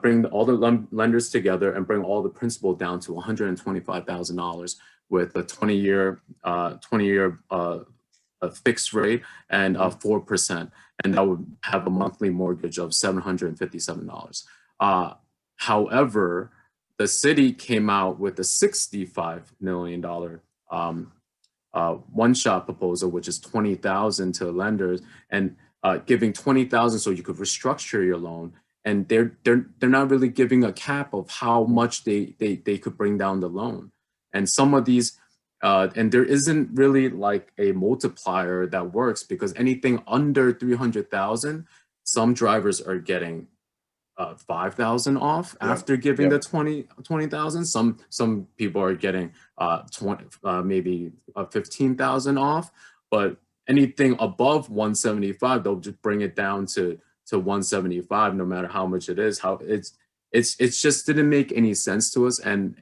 bring all the lenders together and bring all the principal down to $125,000 with a 20-year fixed rate and 4%. And that would have a monthly mortgage of $757. However, the city came out with a $65 million one-shot proposal, which is $20,000 to lenders, and giving $20,000 so you could restructure your loan. And they're not really giving a cap of how much they could bring down the loan. And some of these, and there isn't really like a multiplier that works, because anything under 300,000, some drivers are getting 5,000 off after giving the 20,000. Some people are getting maybe 15,000 off, but anything above 175, they'll just bring it down to 175, no matter how much it is. It's just didn't make any sense to us. And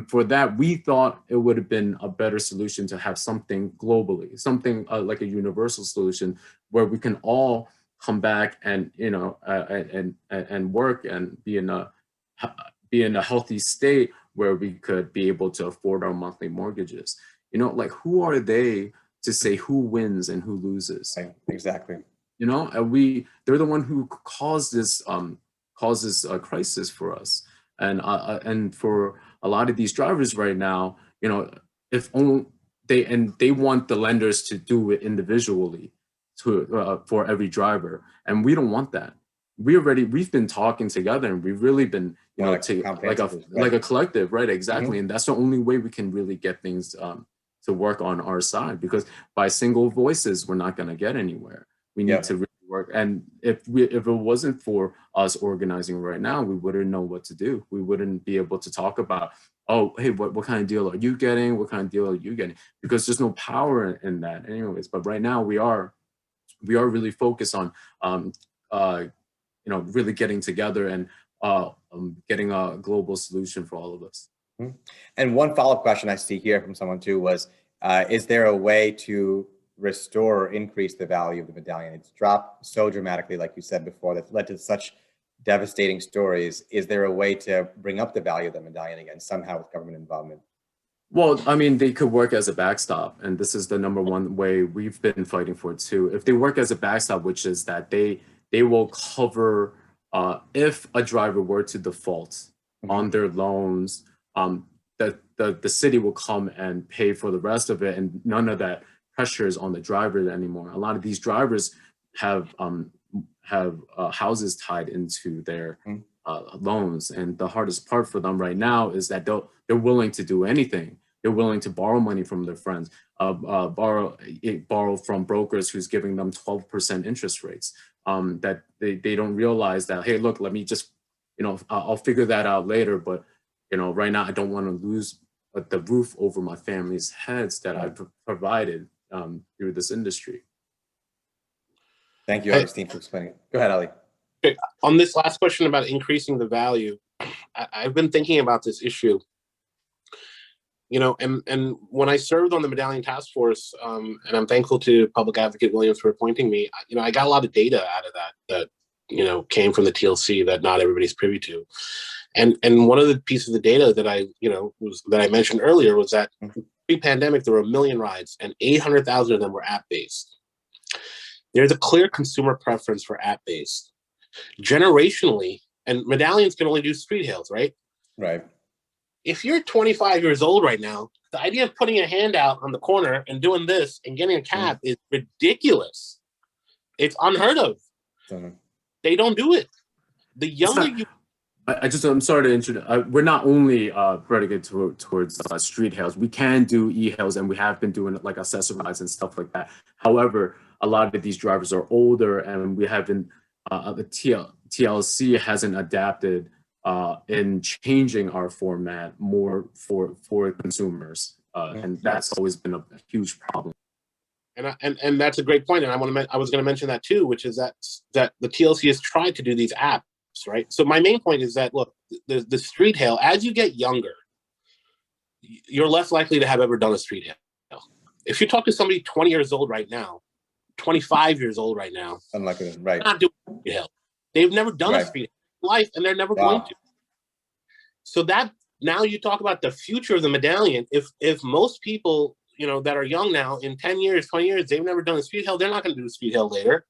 for that, we thought it would have been a better solution to have something globally, something like a universal solution where we can all come back and, and work and be in a healthy state where we could be able to afford our monthly mortgages. Like, who are they to say who wins and who loses? Right. Exactly. And they're the one who caused this crisis for us, and for a lot of these drivers right now, if only they want the lenders to do it individually for every driver, and we don't want that. We've been talking together, and we've really been like a collective, right? Exactly. And that's the only way we can really get things to work on our side, because by single voices we're not going to get anywhere. We need to really work. And if it wasn't for us organizing right now, we wouldn't know what to do. We wouldn't be able to talk about, oh, hey, what kind of deal are you getting? What kind of deal are you getting? Because there's no power in that anyways. But right now we are really focused on, really getting together and getting a global solution for all of us. And one follow-up question I see here from someone too was, is there a way to restore or increase the value of the medallion? It's dropped so dramatically, like you said before, that's led to such devastating stories. Is there a way to bring up the value of the medallion again, somehow with government involvement? Well, I mean, they could work as a backstop, and this is the number one way we've been fighting for it too. If they work as a backstop, which is that they will cover if a driver were to default on their loans, that the city will come and pay for the rest of it, and none of that pressure is on the driver anymore. A lot of these drivers have houses tied into their loans, and the hardest part for them right now is that they're willing to do anything. They're willing to borrow money from their friends, borrow from brokers who's giving them 12% interest rates. That they don't realize that, hey, look, let me just, I'll figure that out later, but right now I don't want to lose the roof over my family's heads that I've provided through this industry. Thank you, Augustine, for explaining. Go ahead, Ali. Okay. On this last question about increasing the value, I've been thinking about this issue. And when I served on the Medallion Task Force, and I'm thankful to Public Advocate Williams for appointing me, I got a lot of data out of that came from the TLC that not everybody's privy to. And one of the pieces of the data that I mentioned earlier was that pre-pandemic, there were 1 million rides and 800,000 of them were app-based. There's a clear consumer preference for app-based. Generationally, and medallions can only do street hails, right? Right. If you're 25 years old right now, the idea of putting a hand out on the corner and doing this and getting a cab is ridiculous. It's unheard of. They don't do it. The younger you... I'm sorry to introduce. We're not only vertical towards street hails. We can do e-hails, and we have been doing it like accessorize and stuff like that. However, a lot of these drivers are older, and we haven't. The TLC hasn't adapted in changing our format more for consumers, and that's always been a huge problem. And that's a great point. And I was going to mention that too, which is that the TLC has tried to do these apps. Right. So my main point is that, look, the street hail, as you get younger, you're less likely to have ever done a street hail. If you talk to somebody 20 years old right now, 25 years old right now, unlikely, right? They're not doing a street hail. They've never done a street hail in life, and they're never going to. So that now you talk about the future of the medallion. If most people that are young now, in 10 years, 20 years, they've never done a street hail, they're not going to do a street hail later.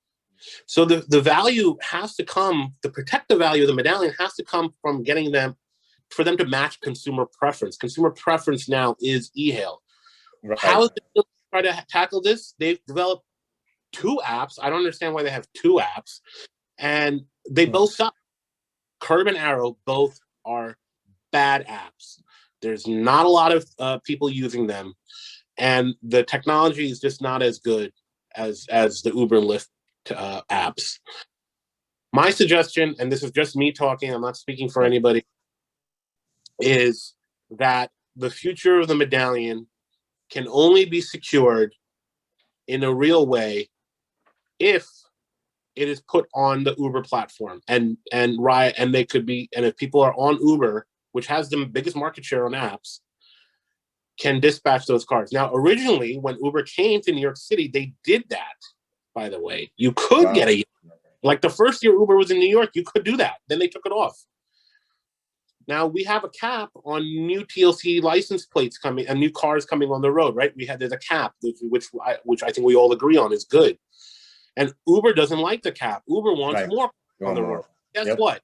So the value has to come, to protect the value of the medallion has to come from getting them, for them to match consumer preference. Consumer preference now is e-hail. Right. How is it try to tackle this? They've developed 2 apps. I don't understand why they have 2 apps. And they both suck. Curb and Arrow both are bad apps. There's not a lot of people using them. And the technology is just not as good as the Uber and Lyft apps. My suggestion, and this is just me talking, I'm not speaking for anybody, is that the future of the medallion can only be secured in a real way if it is put on the Uber platform, and they could be, and if people are on Uber which has the biggest market share on apps, can dispatch those cars. Now, originally, when Uber came to New York City, they did that, by the way. You could get like the first year Uber was in New York, you could do that. Then they took it off. Now we have a cap on new TLC license plates coming and new cars coming on the road, right? There's a cap, which I think we all agree on is good. And Uber doesn't like the cap. Uber wants more on the road. Guess what?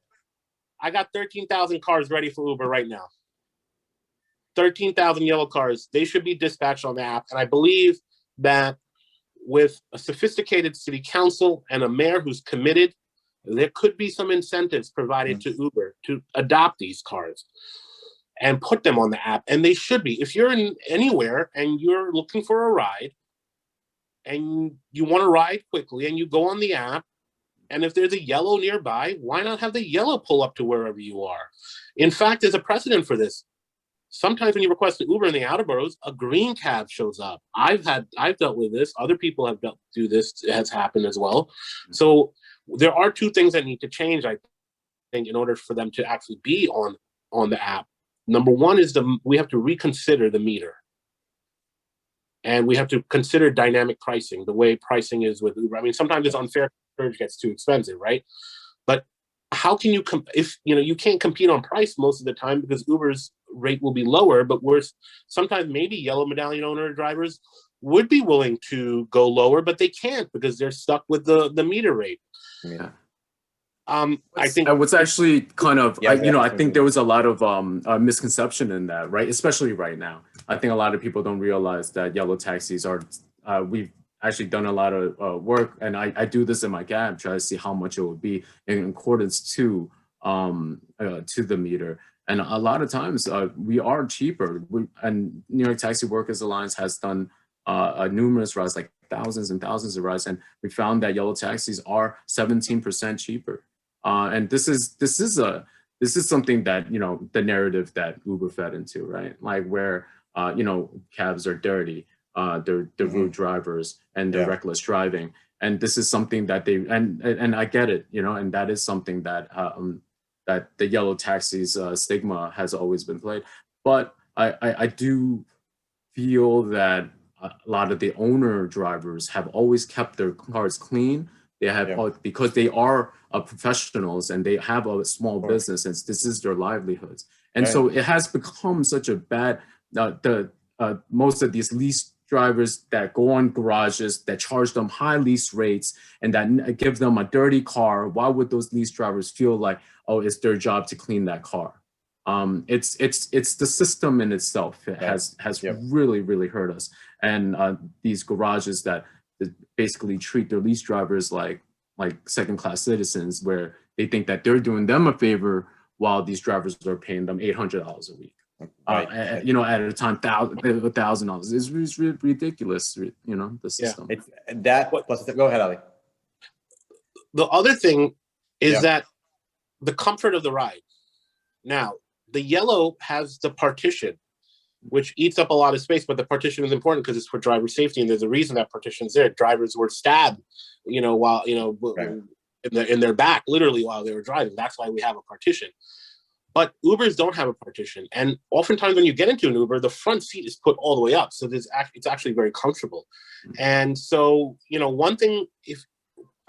I got 13,000 cars ready for Uber right now. 13,000 yellow cars. They should be dispatched on the app. And I believe that with a sophisticated city council and a mayor who's committed, there could be some incentives provided to Uber to adopt these cars and put them on the app. And they should be. If you're in anywhere and you're looking for a ride and you want to ride quickly and you go on the app, and if there's a yellow nearby, why not have the yellow pull up to wherever you are? In fact, there's a precedent for this. Sometimes when you request an Uber in the outer boroughs, a green cab shows up. I've dealt with this. Other people have do this. It has happened as well. So there are two things that need to change, I think, in order for them to actually be on the app. Number one is we have to reconsider the meter. And we have to consider dynamic pricing, the way pricing is with Uber. I mean, sometimes it's unfair, it gets too expensive, right? But how can you, if you can't compete on price most of the time because Uber's rate will be lower, but sometimes maybe yellow medallion owner drivers would be willing to go lower, but they can't because they're stuck with the meter rate. Yeah. I think what's actually kind of, I think there was a lot of misconception in that, right? Especially right now. I think a lot of people don't realize that yellow taxis are, we've actually done a lot of work, and I do this in my cab, try to see how much it would be in accordance to the meter. And a lot of times we are cheaper. And New York Taxi Workers Alliance has done numerous rides, like thousands and thousands of rides, and we found that yellow taxis are 17% cheaper. And this is something that the narrative that Uber fed into, right? Like where cabs are dirty, they're rude drivers, and they're reckless driving. And this is something that they and I get it, and that is something that that the yellow taxis stigma has always been played. But I do feel that a lot of the owner drivers have always kept their cars clean. They have because they are professionals and they have a small business, and this is their livelihoods. And so it has become such a bad. Most of these lease drivers that go on garages that charge them high lease rates and that give them a dirty car. Why would those lease drivers feel like, oh, it's their job to clean that car? It's the system in itself. It has really, really hurt us. And these garages that basically treat their lease drivers like second-class citizens, where they think that they're doing them a favor while these drivers are paying them $800 a week. At a time, $1,000. It's ridiculous, the system. It's that. Go ahead, Ali. The other thing is that the comfort of the ride. Now, the yellow has the partition, which eats up a lot of space, but the partition is important because it's for driver safety, and there's a reason that partition's there. Drivers were stabbed, while in their back, literally while they were driving. That's why we have a partition. But Ubers don't have a partition, and oftentimes when you get into an Uber, the front seat is put all the way up, so it's actually very comfortable. And so, one thing if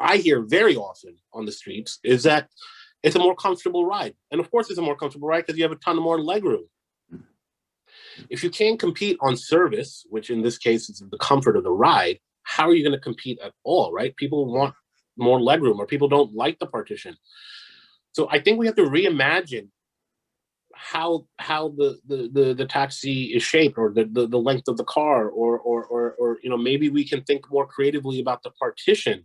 I hear very often on the streets is that it's a more comfortable ride, and of course, it's a more comfortable ride because you have a ton of more legroom. If you can't compete on service, which in this case is the comfort of the ride, how are you going to compete at all, right? People want more legroom, or people don't like the partition. So I think we have to reimagine how the taxi is shaped, or the length of the car, or maybe we can think more creatively about the partition.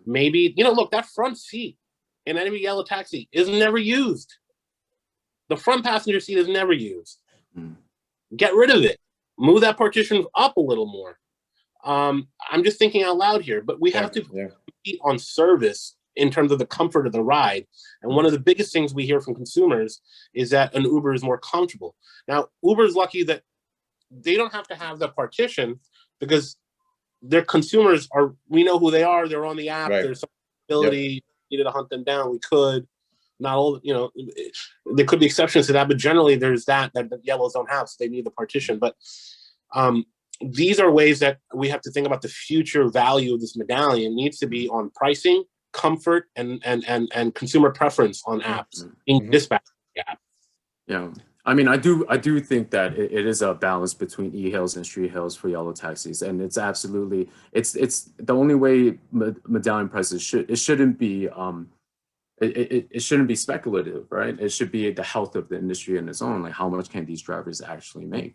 Maybe look, that front seat in any yellow taxi is never used. The front passenger seat is never used. Get rid of it. Move that partition up a little more. I'm just thinking out loud here, but we have to compete on service in terms of the comfort of the ride. And one of the biggest things we hear from consumers is that an Uber is more comfortable. Now, Uber is lucky that they don't have to have the partition because their consumers we know who they are. They're on the app. There's some ability, needed to hunt them down. We could. Not all, there could be exceptions to that, but generally there's that the yellows don't have, so they need the partition. But these are ways that we have to think about the future value of this medallion needs to be on pricing, comfort, and consumer preference on apps being dispatched. Yeah. I mean, I do think that it is a balance between e-hails and street hails for yellow taxis, and it's absolutely it's the only way medallion prices shouldn't be it shouldn't be speculative, right? It should be the health of the industry in its own, like how much can these drivers actually make,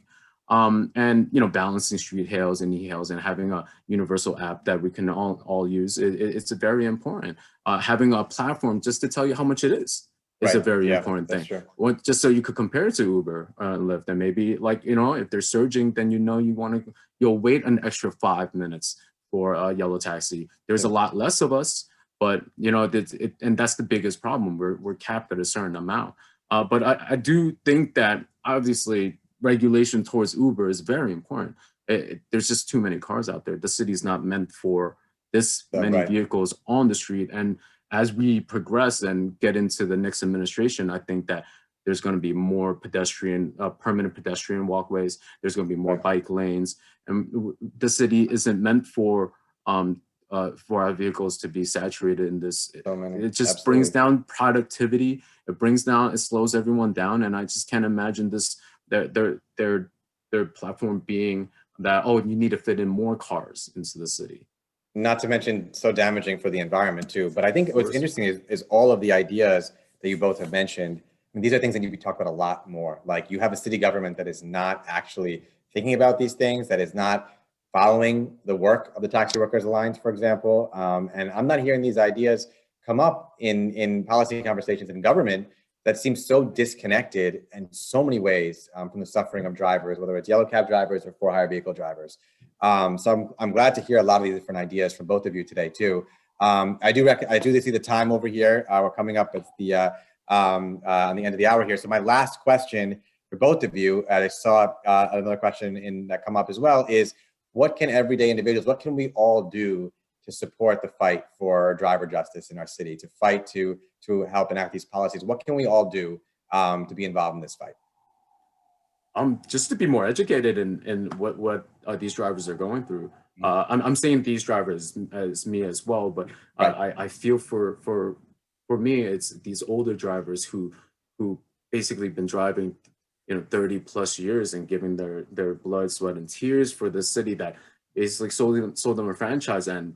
and balancing street hails and e-hails and having a universal app that we can all use. It's very important. Having a platform just to tell you how much it is. Is a very important thing. Just so you could compare it to Uber and Lyft, and maybe if they're surging, then you'll wait an extra 5 minutes for a yellow taxi. There's a lot less of us, but and that's the biggest problem. We're capped at a certain amount. But I do think that obviously regulation towards Uber is very important. There's just too many cars out there. The city's not meant for this many vehicles on the street. And as we progress and get into the next administration, I think that there's going to be more permanent pedestrian walkways. There's going to be more bike lanes, and the city isn't meant for our vehicles to be saturated in this. It just brings down productivity. It slows everyone down, and I just can't imagine their platform being that you need to fit in more cars into the city. Not to mention so damaging for the environment too. But I think what's interesting is all of the ideas that you both have mentioned. I mean, these are things that need to be talked about a lot more. Like, you have a city government that is not actually thinking about these things, that is not following the work of the Taxi Workers Alliance, for example. And I'm not hearing these ideas come up in policy conversations in government that seem so disconnected in so many ways from the suffering of drivers, whether it's yellow cab drivers or for-hire vehicle drivers. So I'm glad to hear a lot of these different ideas from both of you today too. I do see the time over here. We're coming up at the on the end of the hour here. So my last question for both of you, I saw another question that come up as well, is what can everyday individuals, what can we all do to support the fight for driver justice in our city, to fight to help enact these policies? What can we all do to be involved in this fight? Just to be more educated in what these drivers are going through. I'm saying these drivers as me as well, but I feel for me, it's these older drivers who basically been driving 30 plus years and giving their blood, sweat, and tears for the city that basically sold them a franchise and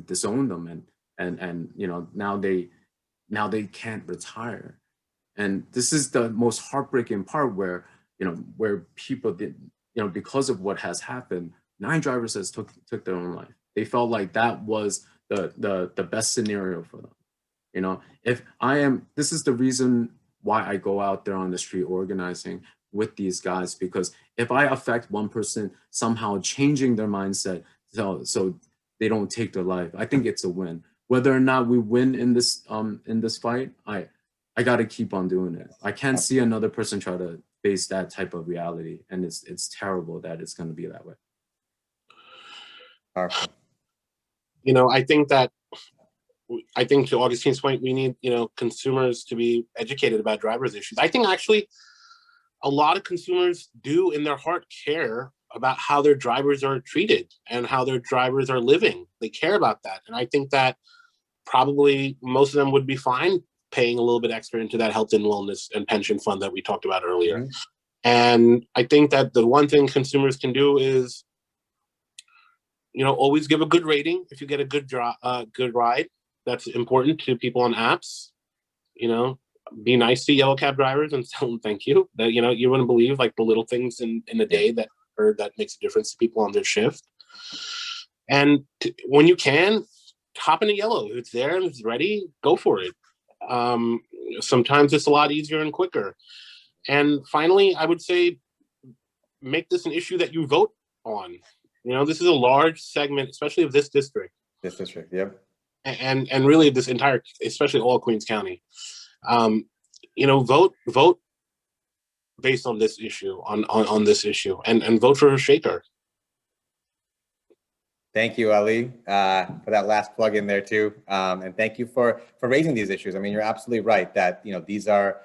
disowned them, and now they can't retire. And this is the most heartbreaking part where people did, because of what has happened, 9 drivers has took their own life. They felt like that was the best scenario for them. This is the reason why I go out there on the street organizing with these guys, because if I affect one person somehow changing their mindset so they don't take their life, I think it's a win. Whether or not we win in this fight, I got to keep on doing it. I can't see another person try to face that type of reality, and it's terrible that it's going to be that way. Powerful. I think to Augustine's point, we need consumers to be educated about drivers' issues. I think actually a lot of consumers do in their heart care about how their drivers are treated and how their drivers are living. They care about that, and I think that probably most of them would be fine paying a little bit extra into that health and wellness and pension fund that we talked about earlier. Mm-hmm. And I think that the one thing consumers can do is, always give a good rating if you get a good ride. That's important to people on apps. Be nice to yellow cab drivers and tell them thank you. That you wouldn't believe like the little things in the day that makes a difference to people on their shift. And when you can, hop in a yellow. If it's there and it's ready, go for it. Sometimes it's a lot easier and quicker. And finally, I would say make this an issue that you vote on. This is a large segment, especially of this district. This district, yep. And really this entire, especially all Queens County. Vote based on this issue, on this issue, and vote for Shaker. Thank you, Ali, for that last plug in there too, and thank you for raising these issues. I mean, you're absolutely right that these are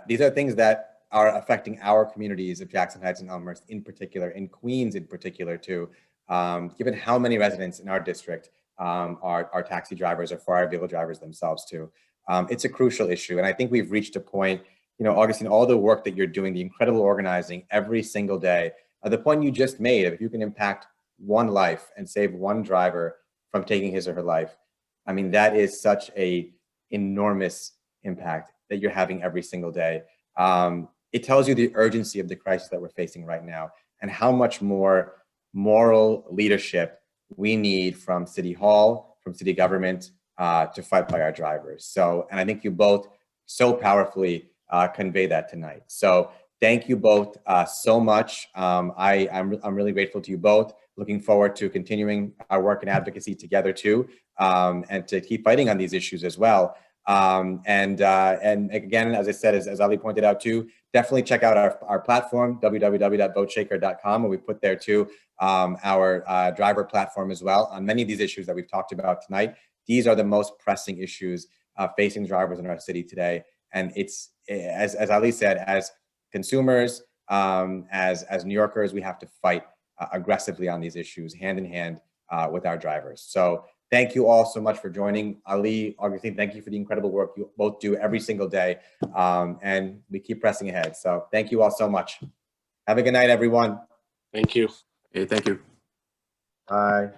things that are affecting our communities of Jackson Heights and Elmhurst in particular, in Queens in particular too. Given how many residents in our district are taxi drivers or four-hour vehicle drivers themselves too, it's a crucial issue, and I think we've reached a point. Augustine, all the work that you're doing, the incredible organizing every single day, the point you just made, if you can impact one life and save one driver from taking his or her life, I mean, that is such a enormous impact that you're having every single day. It tells you the urgency of the crisis that we're facing right now and how much more moral leadership we need from City Hall, from city government to fight by our drivers. So, and I think you both so powerfully convey that tonight. So thank you both so much. I'm really grateful to you both. Looking forward to continuing our work and advocacy together too, and to keep fighting on these issues as well. And again, as I said, as Ali pointed out too, definitely check out our platform, www.voteshaker.com, where we put there too our driver platform as well on many of these issues that we've talked about tonight. These are the most pressing issues facing drivers in our city today. And it's, as Ali said, as consumers, as New Yorkers, we have to fight aggressively on these issues, hand in hand with our drivers. So thank you all so much for joining. Ali, Augustine, thank you for the incredible work you both do every single day. And we keep pressing ahead. So thank you all so much. Have a good night, everyone. Thank you. Hey, thank you. Bye.